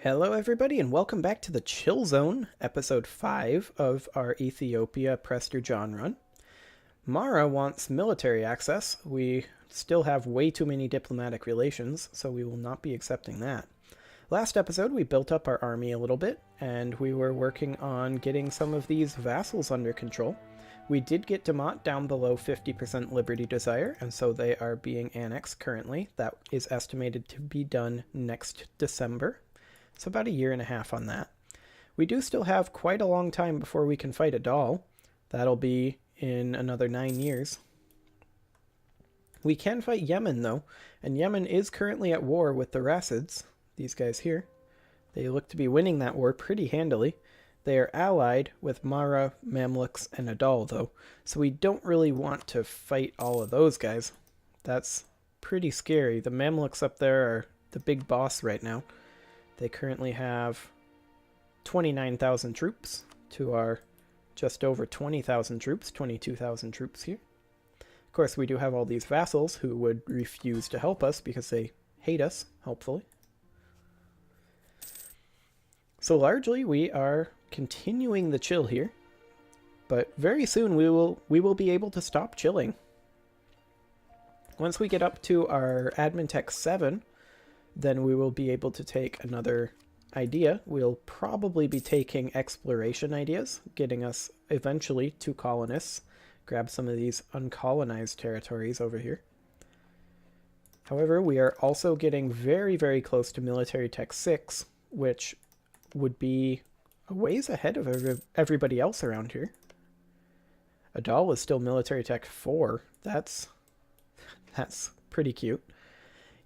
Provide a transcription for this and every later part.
Hello everybody and welcome back to the Chill Zone, episode 5 of our Ethiopia Prester John run. Mara wants military access. We still have way too many diplomatic relations, so we will not be accepting that. Last episode we built up our army a little bit, and we were working on getting some of these vassals under control. We did get Demont down below 50% Liberty Desire, and so they are being annexed currently. That is estimated to be done next December. So about a year and a half on that. We do still have quite a long time before we can fight a doll. That'll be in another 9 years. We can fight Yemen though, and Yemen is currently at war with the Rassids, these guys here. They look to be winning that war pretty handily. They are allied with Mara, Mamluks, and Adal though, so we don't really want to fight all of those guys. That's pretty scary. The Mamluks up there are the big boss right now. They currently have 29,000 troops to our just over 20,000 troops, 22,000 troops here. Of course, we do have all these vassals who would refuse to help us because they hate us, hopefully. So largely, we are continuing the chill here, but very soon we will be able to stop chilling. Once we get up to our Admin Tech 7, then we will be able to take another idea. We'll probably be taking exploration ideas, getting us eventually to colonists. Grab some of these uncolonized territories over here. However, we are also getting very, very close to military tech 6, which would be a ways ahead of everybody else around here. Adal is still military tech 4. That's pretty cute.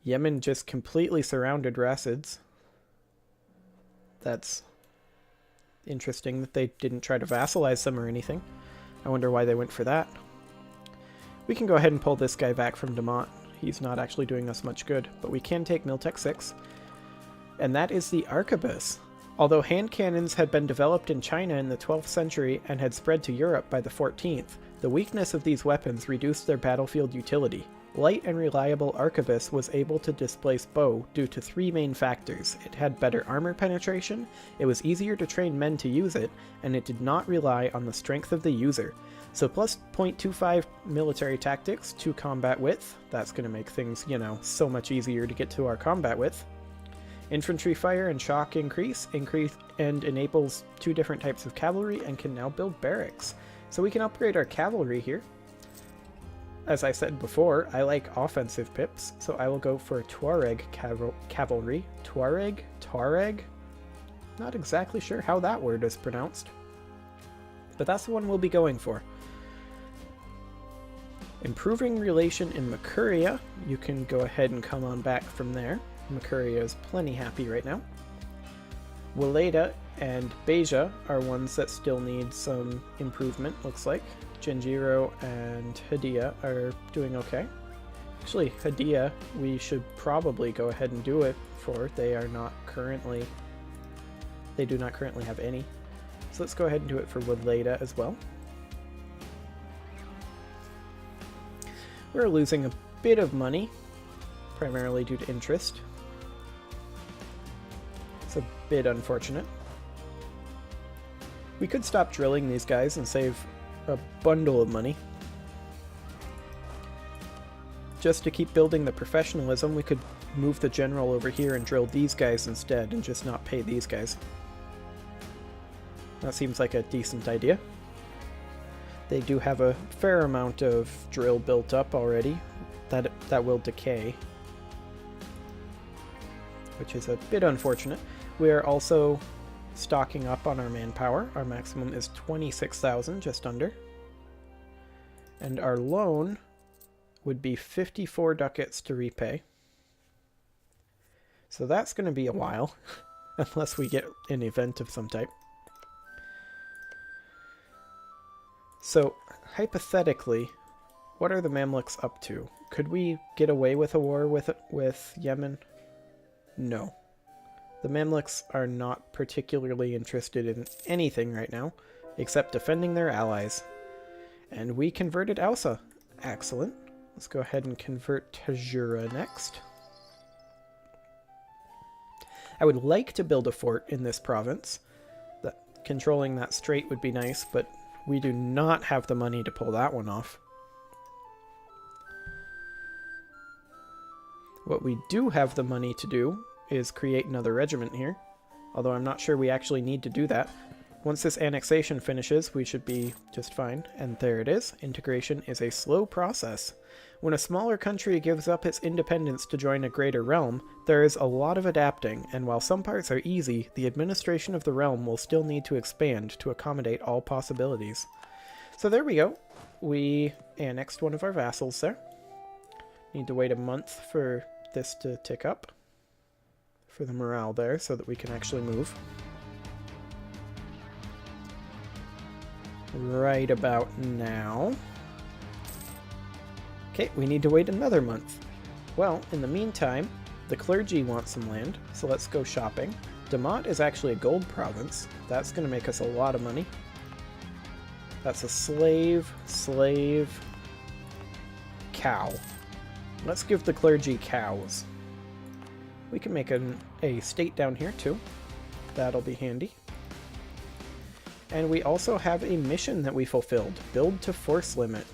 Yemen just completely surrounded Rassids. That's interesting that they didn't try to vassalize them or anything. I wonder why they went for that. We can go ahead and pull this guy back from Demont. He's not actually doing us much good, but we can take Miltech 6. And that is the Arquebus. Although hand cannons had been developed in China in the 12th century and had spread to Europe by the 14th, the weakness of these weapons reduced their battlefield utility. Light and reliable Arquebus was able to displace bow due to 3 main factors. It had better armor penetration, it was easier to train men to use it, and it did not rely on the strength of the user. So plus 0.25 military tactics to combat width. That's going to make things, so much easier to get to our combat width. Infantry fire and shock increase and enables 2 different types of cavalry and can now build barracks. So we can upgrade our cavalry here. As I said before, I like offensive pips, so I will go for a Tuareg cavalry. Tuareg? Not exactly sure how that word is pronounced. But that's the one we'll be going for. Improving relation in Makuria. You can go ahead and come on back from there. Makuria is plenty happy right now. Waleda and Beja are ones that still need some improvement, looks like. Genjiro and Hadia are doing okay. Actually, Hadia, we should probably go ahead and do it for. They do not currently have any. So let's go ahead and do it for Waleda as well. We're losing a bit of money, primarily due to interest. It's a bit unfortunate. We could stop drilling these guys and save a bundle of money. Just to keep building the professionalism, we could move the general over here and drill these guys instead and just not pay these guys. That seems like a decent idea. They do have a fair amount of drill built up already. That will decay, which is a bit unfortunate. We are also stocking up on our manpower. Our maximum is 26,000, just under. And our loan would be 54 ducats to repay. So that's going to be a while, unless we get an event of some type. So, hypothetically, what are the Mamluks up to? Could we get away with a war with Yemen? No. The Mamluks are not particularly interested in anything right now, except defending their allies. And we converted Ausa. Excellent. Let's go ahead and convert Tajura next. I would like to build a fort in this province. Controlling that strait would be nice, but we do not have the money to pull that one off. What we do have the money to do is create another regiment here, although I'm not sure we actually need to do that. Once this annexation finishes, we should be just fine. And there it is. Integration is a slow process. When a smaller country gives up its independence to join a greater realm, there is a lot of adapting, and while some parts are easy, the administration of the realm will still need to expand to accommodate all possibilities. So there we go. We annexed one of our vassals there. Need to wait a month for this to tick up, for the morale there, so that we can actually move. Right about now. Okay, we need to wait another month. Well, in the meantime, the clergy want some land, so let's go shopping. Damat is actually a gold province. That's going to make us a lot of money. That's a slave, cow. Let's give the clergy cows. We can make a state down here too. That'll be handy. And we also have a mission that we fulfilled. Build to force limit.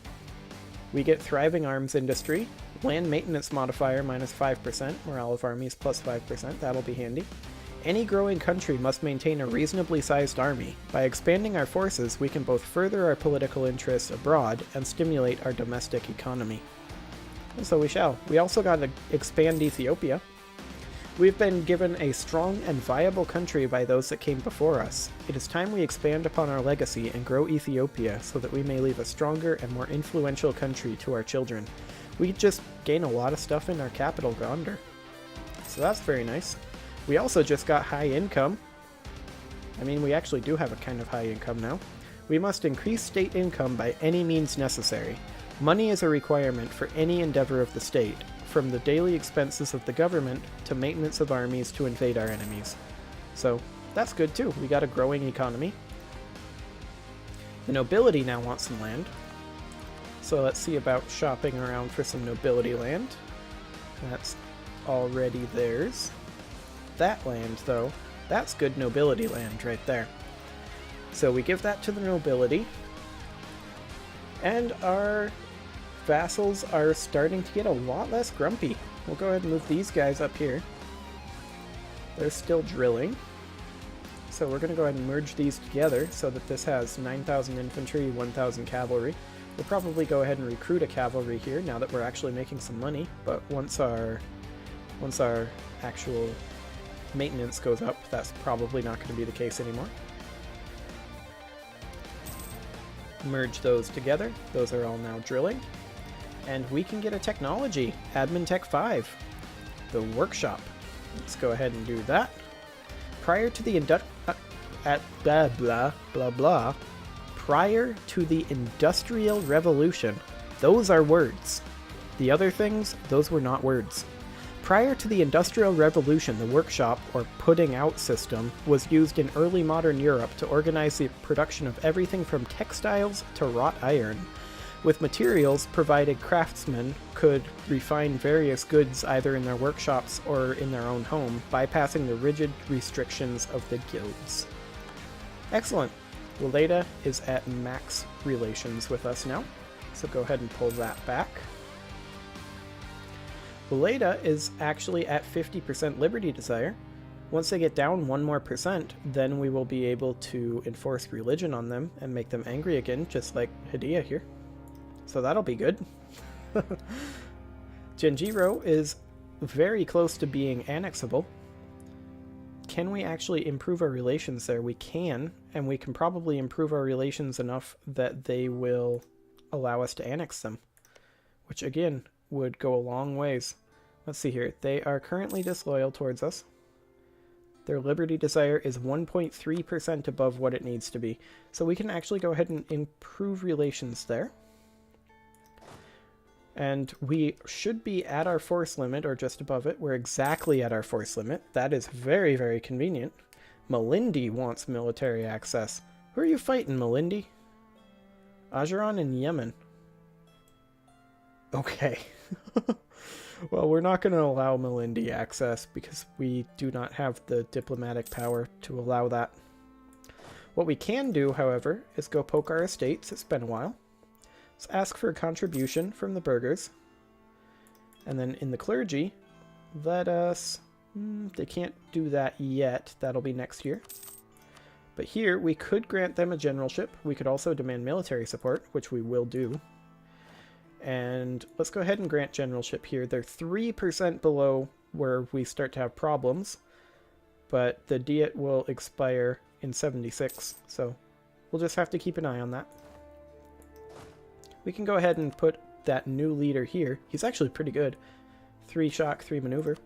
We get thriving arms industry, land maintenance modifier -5%, morale of armies +5%, that'll be handy. Any growing country must maintain a reasonably sized army. By expanding our forces, we can both further our political interests abroad and stimulate our domestic economy. And so we shall. We also got to expand Ethiopia. We've been given a strong and viable country by those that came before us. It is time we expand upon our legacy and grow Ethiopia so that we may leave a stronger and more influential country to our children. We just gain a lot of stuff in our capital, Gondar. So that's very nice. We also just got high income. I mean, we actually do have a kind of high income now. We must increase state income by any means necessary. Money is a requirement for any endeavor of the state, from the daily expenses of the government to maintenance of armies to invade our enemies. So that's good too. We got a growing economy. The nobility now wants some land. So let's see about shopping around for some nobility land. That's already theirs. That land though, that's good nobility land right there. So we give that to the nobility. And our vassals are starting to get a lot less grumpy. We'll go ahead and move these guys up here. They're still drilling. So we're going to go ahead and merge these together so that this has 9,000 infantry, 1,000 cavalry. We'll probably go ahead and recruit a cavalry here now that we're actually making some money, but once our actual maintenance goes up, that's probably not going to be the case anymore. Merge those together. Those are all now drilling. And we can get a technology, Admin Tech 5, the workshop. Let's go ahead and do that. Prior to the prior to the Industrial Revolution, those are words. The other things, those were not words. Prior to the Industrial Revolution, the workshop, or putting out system, was used in early modern Europe to organize the production of everything from textiles to wrought iron. With materials provided, craftsmen could refine various goods either in their workshops or in their own home, bypassing the rigid restrictions of the guilds. Excellent. Weleda is at max relations with us now, so go ahead and pull that back. Weleda is actually at 50% Liberty Desire. Once they get down 1 more percent, then we will be able to enforce religion on them and make them angry again, just like Hidia here. So that'll be good. Genjiro is very close to being annexable. Can we actually improve our relations there? We can, and we can probably improve our relations enough that they will allow us to annex them, which again would go a long ways. Let's see here. They are currently disloyal towards us. Their Liberty Desire is 1.3% above what it needs to be. So we can actually go ahead and improve relations there. And we should be at our force limit, or just above it. We're exactly at our force limit. That is very, very convenient. Malindi wants military access. Who are you fighting, Malindi? Ajaran and Yemen. Okay. Well, we're not going to allow Melindi access because we do not have the diplomatic power to allow that. What we can do, however, is go poke our estates. It's been a while. Let's ask for a contribution from the burghers. And then in the clergy, let us... they can't do that yet. That'll be next year. But here, we could grant them a generalship. We could also demand military support, which we will do. And let's go ahead and grant generalship here. They're 3% below where we start to have problems. But the diet will expire in 76, so we'll just have to keep an eye on that. We can go ahead and put that new leader here. He's actually pretty good. 3 shock, 3 maneuver.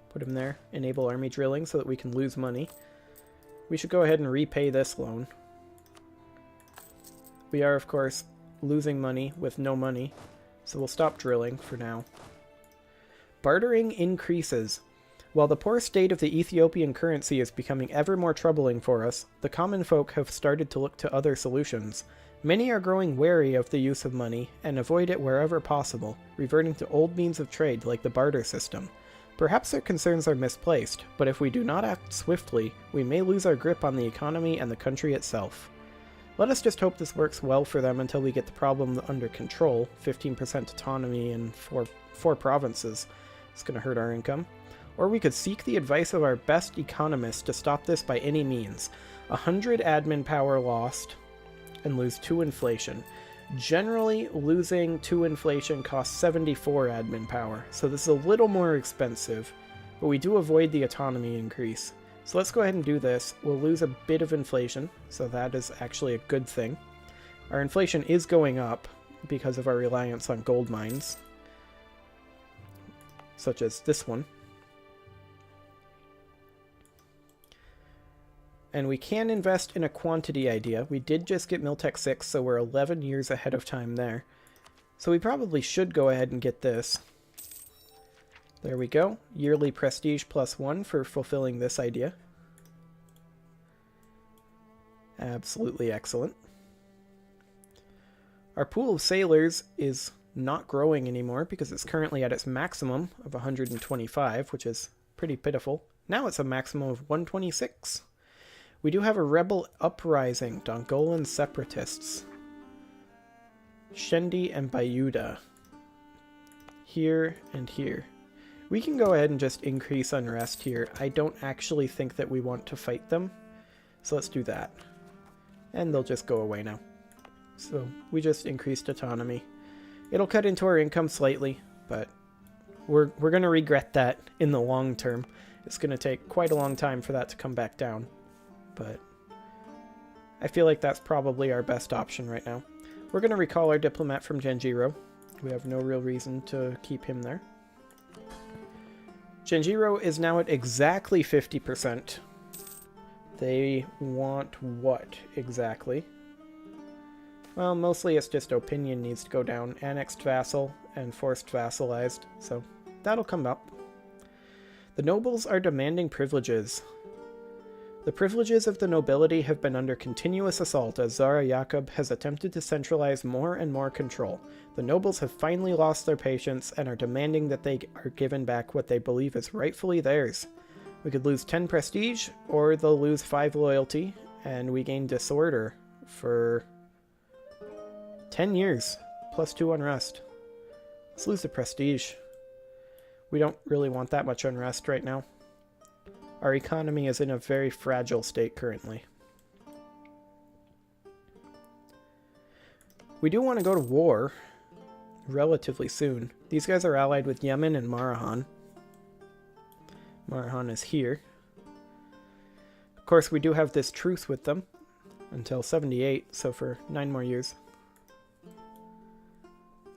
Put him there. Enable army drilling so that we can lose money. We should go ahead and repay this loan. We are, of course, losing money with no money, so we'll stop drilling for now. Bartering increases. While the poor state of the Ethiopian currency is becoming ever more troubling for us, the common folk have started to look to other solutions. Many are growing wary of the use of money and avoid it wherever possible, reverting to old means of trade like the barter system. Perhaps their concerns are misplaced, but if we do not act swiftly, we may lose our grip on the economy and the country itself. Let us just hope this works well for them until we get the problem under control. 15% autonomy in four provinces. It's going to hurt our income. Or we could seek the advice of our best economists to stop this by any means. 100 admin power lost, and lose 2 inflation. Generally, losing 2 inflation costs 74 admin power, so this is a little more expensive, but we do avoid the autonomy increase. So let's go ahead and do this. We'll lose a bit of inflation, so that is actually a good thing. Our inflation is going up because of our reliance on gold mines, such as this one. And we can invest in a quantity idea. We did just get Miltech 6, so we're 11 years ahead of time there. So we probably should go ahead and get this. There we go. Yearly prestige +1 for fulfilling this idea. Absolutely excellent. Our pool of sailors is not growing anymore because it's currently at its maximum of 125, which is pretty pitiful. Now it's a maximum of 126. We do have a rebel uprising, Dongolan separatists. Shendi and Bayuda. Here and here. We can go ahead and just increase unrest here. I don't actually think that we want to fight them, so let's do that. And they'll just go away now. So we just increased autonomy. It'll cut into our income slightly, but we're going to regret that in the long term. It's going to take quite a long time for that to come back down. But I feel like that's probably our best option right now. We're going to recall our diplomat from Genjiro. We have no real reason to keep him there. Genjiro is now at exactly 50%. They want what exactly? Well, mostly it's just opinion needs to go down. Annexed vassal and forced vassalized, so that'll come up. The nobles are demanding privileges. The privileges of the nobility have been under continuous assault as Zara Jakob has attempted to centralize more and more control. The nobles have finally lost their patience and are demanding that they are given back what they believe is rightfully theirs. We could lose 10 prestige, or they'll lose 5 loyalty, and we gain disorder for 10 years, +2 unrest. Let's lose the prestige. We don't really want that much unrest right now. Our economy is in a very fragile state currently. We do want to go to war relatively soon. These guys are allied with Yemen and Marahan. Marahan is here. Of course, we do have this truce with them until 78, so for 9 more years.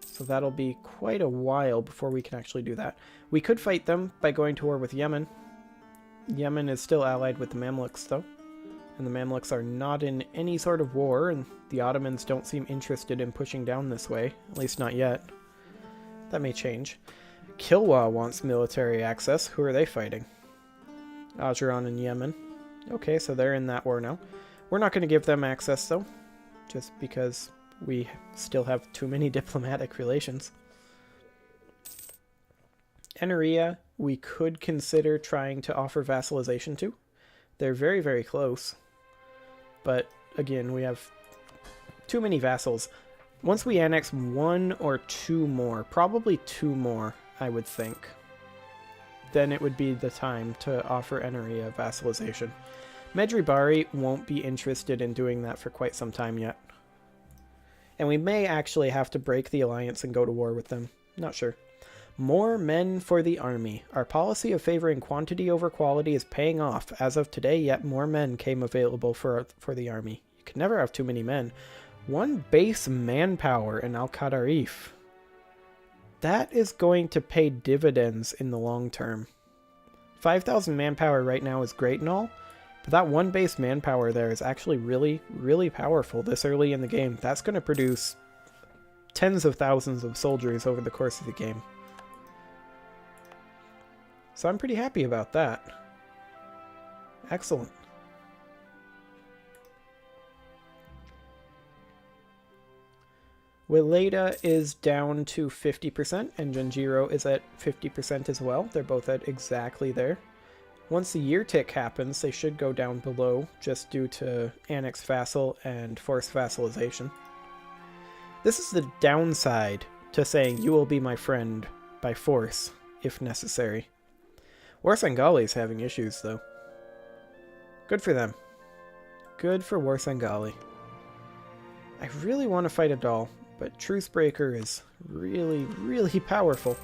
So that'll be quite a while before we can actually do that. We could fight them by going to war with Yemen. Yemen is still allied with the Mamluks, though. And the Mamluks are not in any sort of war, and the Ottomans don't seem interested in pushing down this way. At least not yet. That may change. Kilwa wants military access. Who are they fighting? Ajuran and Yemen. Okay, so they're in that war now. We're not going to give them access, though. Just because we still have too many diplomatic relations. Eneria, we could consider trying to offer vassalization to. They're very, very close. But again, we have too many vassals. Once we annex 1 or 2 more, probably 2 more, I would think, then it would be the time to offer Eneria vassalization. Medjugorje won't be interested in doing that for quite some time yet. And we may actually have to break the alliance and go to war with them. Not sure. More men for the army. Our policy of favoring quantity over quality is paying off. As of today, yet more men came available for the army. You can never have too many men. 1 base manpower in Al-Qadarif. That is going to pay dividends in the long term. 5,000 manpower right now is great and all, but that 1 base manpower there is actually really, really powerful this early in the game. That's going to produce tens of thousands of soldiers over the course of the game. So I'm pretty happy about that. Excellent. Weleda is down to 50%, and Genjiro is at 50% as well. They're both at exactly there. Once the year tick happens, they should go down below, just due to Annex Vassal and Forced Vassalization. This is the downside to saying, you will be my friend by force, if necessary. Warsangali is having issues, though. Good for them. Good for Warsangali. I really want to fight a doll, but Trucebreaker is really, really powerful.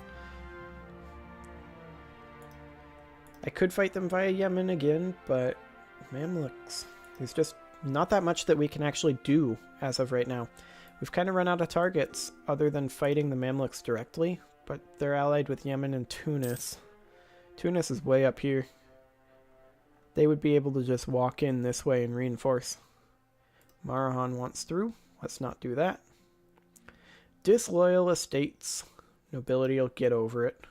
I could fight them via Yemen again, but Mamluks, there's just not that much that we can actually do as of right now. We've kind of run out of targets other than fighting the Mamluks directly, but they're allied with Yemen and Tunis. Tunis is way up here. They would be able to just walk in this way and reinforce. Marahan wants through. Let's not do that. Disloyal estates. Nobility will get over it.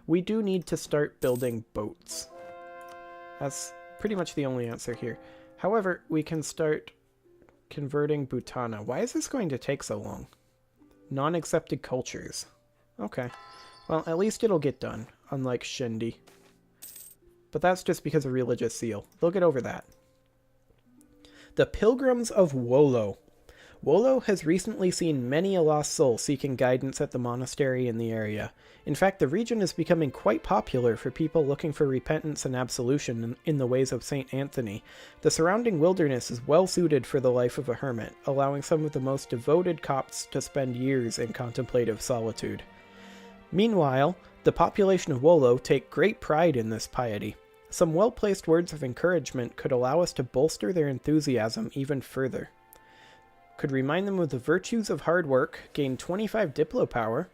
We do need to start building boats. That's pretty much the only answer here. However, we can start converting Bhutana. Why is this going to take so long? Non-accepted cultures. Okay. Well, at least it'll get done, unlike Shindi. But that's just because of religious zeal. They'll get over that. The Pilgrims of Wolo. Wolo has recently seen many a lost soul seeking guidance at the monastery in the area. In fact, the region is becoming quite popular for people looking for repentance and absolution in the ways of St. Anthony. The surrounding wilderness is well suited for the life of a hermit, allowing some of the most devoted Copts to spend years in contemplative solitude. Meanwhile, the population of Wolo take great pride in this piety. Some well-placed words of encouragement could allow us to bolster their enthusiasm even further. Could remind them of the virtues of hard work, gain 25 Diplo power,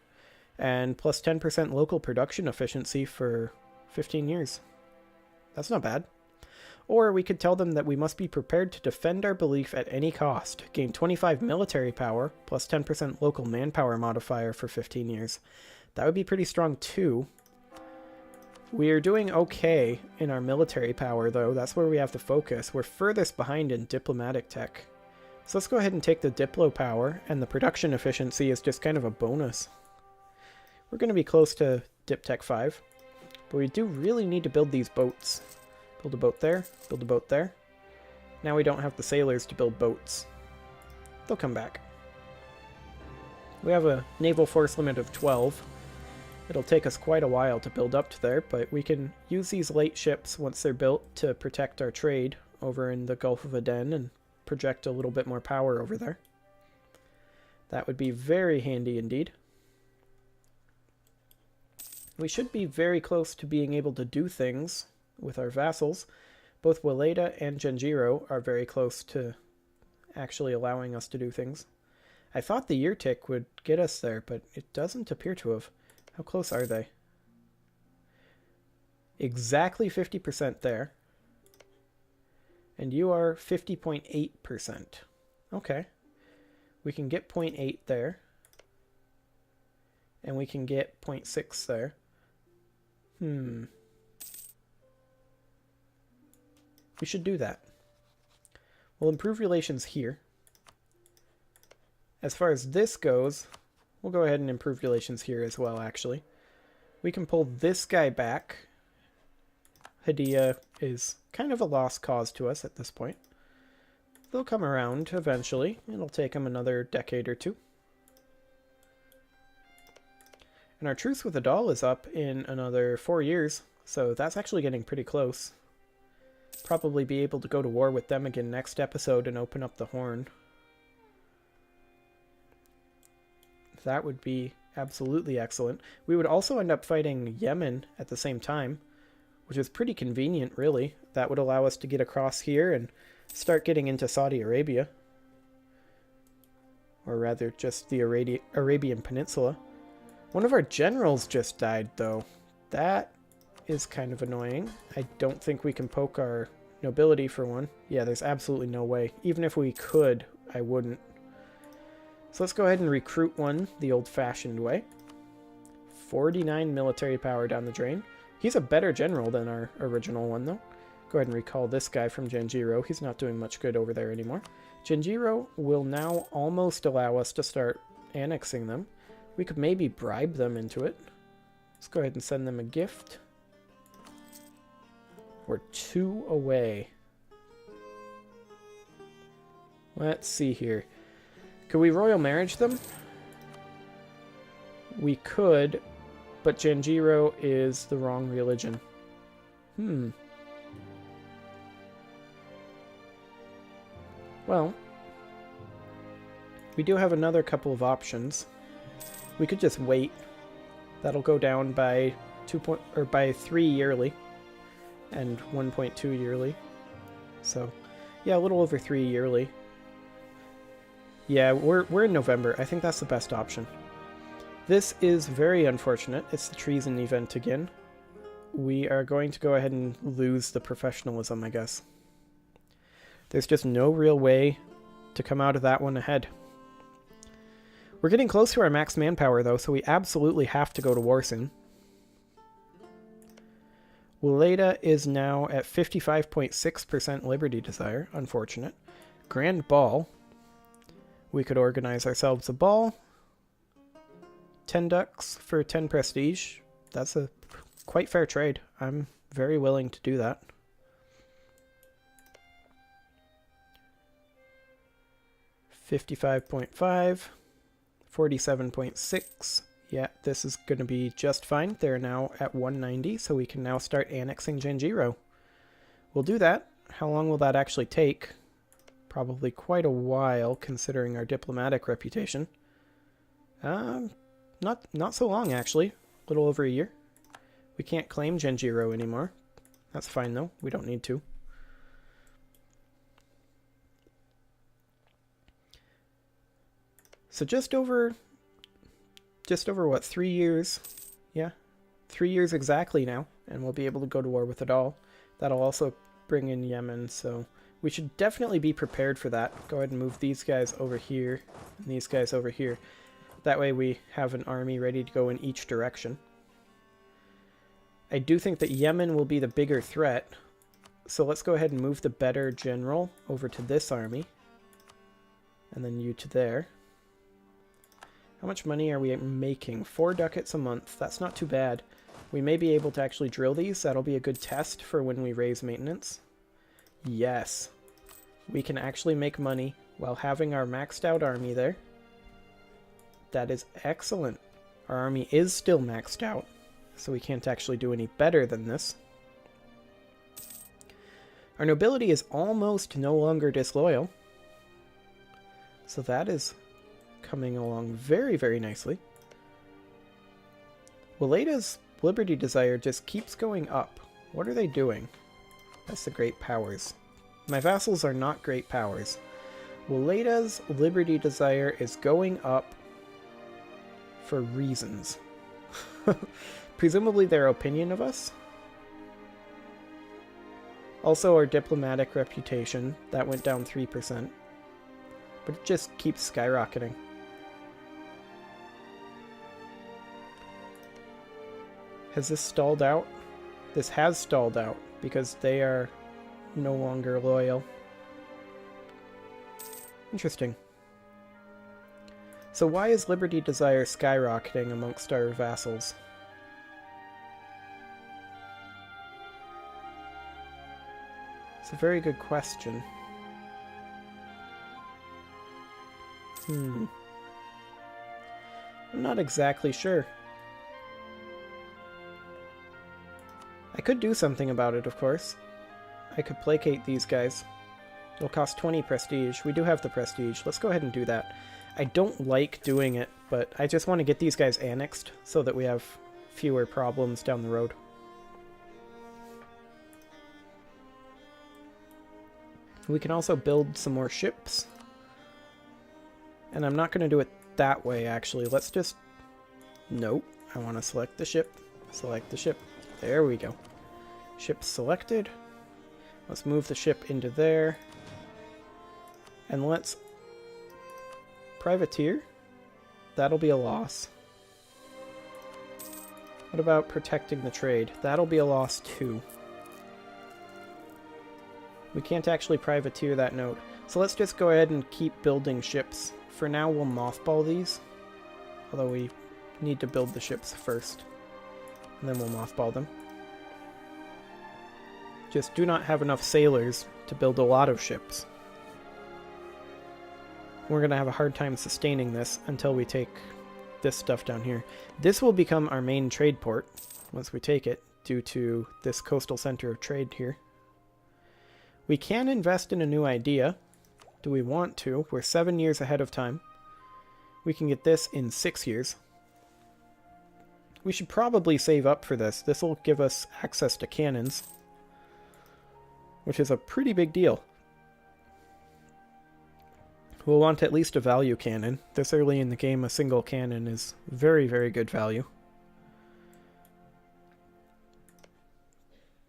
and plus 10% local production efficiency for 15 years. That's not bad. Or we could tell them that we must be prepared to defend our belief at any cost, gain 25 military power, plus 10% local manpower modifier for 15 years. That would be pretty strong too. We are doing okay in our military power though, that's where we have to focus. We're furthest behind in diplomatic tech. So let's go ahead and take the Diplo power, and the production efficiency is just kind of a bonus. We're going to be close to Dip Tech 5, but we do really need to build these boats. Build a boat there, build a boat there. Now we don't have the sailors to build boats. They'll come back. We have a naval force limit of 12. It'll take us quite a while to build up to there, but we can use these late ships once they're built to protect our trade over in the Gulf of Aden and project a little bit more power over there. That would be very handy indeed. We should be very close to being able to do things with our vassals. Both Weleda and Genjiro are very close to actually allowing us to do things. I thought the year tick would get us there, but it doesn't appear to have. How close are they? Exactly 50% there. And you are 50.8%. Okay. We can get 0.8 there. And we can get 0.6 there. We should do that. We'll improve relations here. As far as this goes, we'll go ahead and improve relations here as well, actually. We can pull this guy back. Hadia is kind of a lost cause to us at this point. They'll come around eventually. It'll take them another decade or two. And our truce with the doll is up in another 4 years, so that's actually getting pretty close. Probably be able to go to war with them again next episode and open up the horn. That would be absolutely excellent. We would also end up fighting Yemen at the same time, which is pretty convenient, really. That would allow us to get across here and start getting into Saudi Arabia. Or rather, just the Arabian Peninsula. One of our generals just died, though. That is kind of annoying. I don't think we can poke our nobility for one. Yeah, there's absolutely no way. Even if we could, I wouldn't. So let's go ahead and recruit one the old-fashioned way. 49 military power down the drain. He's a better general than our original one, though. Go ahead and recall this guy from Genjiro. He's not doing much good over there anymore. Genjiro will now almost allow us to start annexing them. We could maybe bribe them into it. Let's go ahead and send them a gift. We're 2 away. Let's see here. Could we royal marriage them? We could, but Genjiro is the wrong religion. Well, we do have another couple of options. We could just wait. That'll go down by 3 yearly and 1.2 yearly. So, yeah, a little over 3 yearly. Yeah, we're in November. I think that's the best option. This is very unfortunate. It's the treason event again. We are going to go ahead and lose the professionalism, I guess. There's just no real way to come out of that one ahead. We're getting close to our max manpower, though, so we absolutely have to go to war soon. Wuleda is now at 55.6% Liberty Desire. Unfortunate. Grand Ball. We could organize ourselves a ball. 10 ducks for 10 prestige. That's a quite fair trade. I'm very willing to do that. $55.5. 47.6. Yeah, this is going to be just fine. They're now at 190, so we can now start annexing Genjiro. We'll do that. How long will that actually take? Probably quite a while, considering our diplomatic reputation. Not so long, actually. A little over a year. We can't claim Genjiro anymore. That's fine, though. We don't need to. So just over what, 3 years? Yeah, 3 years exactly now, and we'll be able to go to war with it all. That'll also bring in Yemen, so we should definitely be prepared for that. Go ahead and move these guys over here, and these guys over here. That way we have an army ready to go in each direction. I do think that Yemen will be the bigger threat, so let's go ahead and move the better general over to this army, and then you to there. How much money are we making? 4 ducats a month. That's not too bad. We may be able to actually drill these. That'll be a good test for when we raise maintenance. Yes. We can actually make money while having our maxed out army there. That is excellent. Our army is still maxed out, so we can't actually do any better than this. Our nobility is almost no longer disloyal. So that is coming along very, very nicely. Wuleda's Liberty Desire just keeps going up. What are they doing? That's the great powers. My vassals are not great powers. Wuleda's Liberty Desire is going up for reasons. Presumably their opinion of us. Also our diplomatic reputation. That went down 3%. But it just keeps skyrocketing. Has this stalled out? This has stalled out because they are no longer loyal. Interesting. So why is Liberty Desire skyrocketing amongst our vassals? It's a very good question. I'm not exactly sure. I could do something about it, of course. I could placate these guys. It'll cost 20 prestige. We do have the prestige. Let's go ahead and do that. I don't like doing it, but I just want to get these guys annexed so that we have fewer problems down the road. We can also build some more ships. And I'm not going to do it that way, actually. Let's just... Nope. I want to select the ship. Select the ship. There we go. Ship selected. Let's move the ship into there. And let's... Privateer? That'll be a loss. What about protecting the trade? That'll be a loss too. We can't actually privateer that node. So let's just go ahead and keep building ships. For now, we'll mothball these. Although we need to build the ships first. And then we'll mothball them. Just do not have enough sailors to build a lot of ships. We're going to have a hard time sustaining this until we take this stuff down here. This will become our main trade port once we take it, due to this coastal center of trade here. We can invest in a new idea. Do we want to? We're 7 years ahead of time. We can get this in 6 years. We should probably save up for this. This will give us access to cannons, which is a pretty big deal. We'll want at least a value cannon. This early in the game, a single cannon is very, very good value.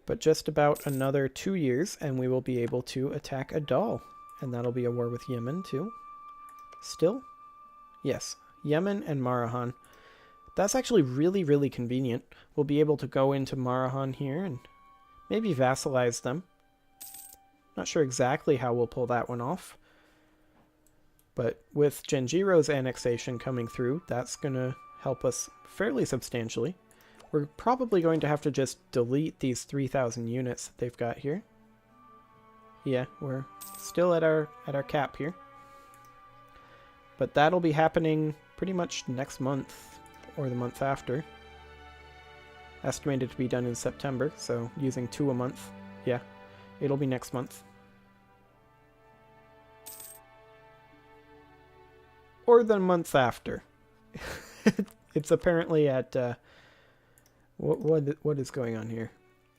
But just about another 2 years, and we will be able to attack Adal. And that'll be a war with Yemen, too. Still? Yes. Yemen and Marahan. That's actually really, really convenient. We'll be able to go into Marahan here and maybe vassalize them. Not sure exactly how we'll pull that one off. But with Genjiro's annexation coming through, that's going to help us fairly substantially. We're probably going to have to just delete these 3,000 units that they've got here. Yeah, we're still at our cap here. But that'll be happening pretty much next month, or the month after. Estimated to be done in September, so using 2 a month. Yeah, it'll be next month. Or the month after. It's apparently at... What is going on here?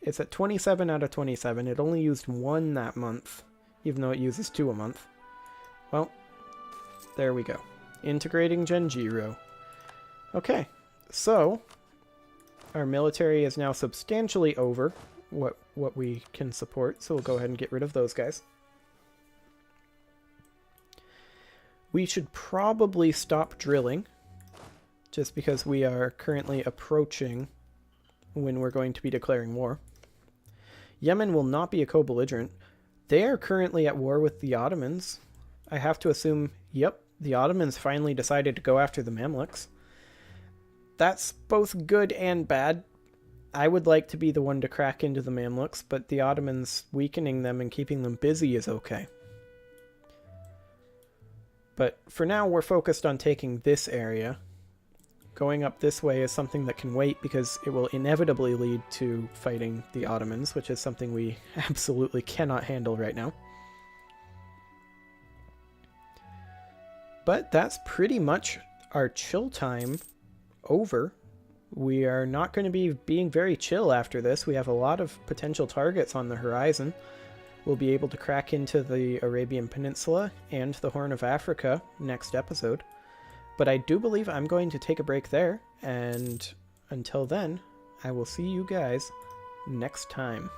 It's at 27 out of 27. It only used 1 that month, even though it uses 2 a month. Well, there we go. Integrating Genjiro. Okay, so our military is now substantially over what we can support, so we'll go ahead and get rid of those guys. We should probably stop drilling, just because we are currently approaching when we're going to be declaring war. Yemen will not be a co-belligerent. They are currently at war with the Ottomans. I have to assume, yep, the Ottomans finally decided to go after the Mamluks. That's both good and bad. I would like to be the one to crack into the Mamluks, but the Ottomans weakening them and keeping them busy is okay. But for now, we're focused on taking this area. Going up this way is something that can wait because it will inevitably lead to fighting the Ottomans, which is something we absolutely cannot handle right now. But that's pretty much our chill time over. We are not going to be being very chill after this. We have a lot of potential targets on the horizon. We'll be able to crack into the Arabian Peninsula and the Horn of Africa next episode. But I do believe I'm going to take a break there, and until then, I will see you guys next time.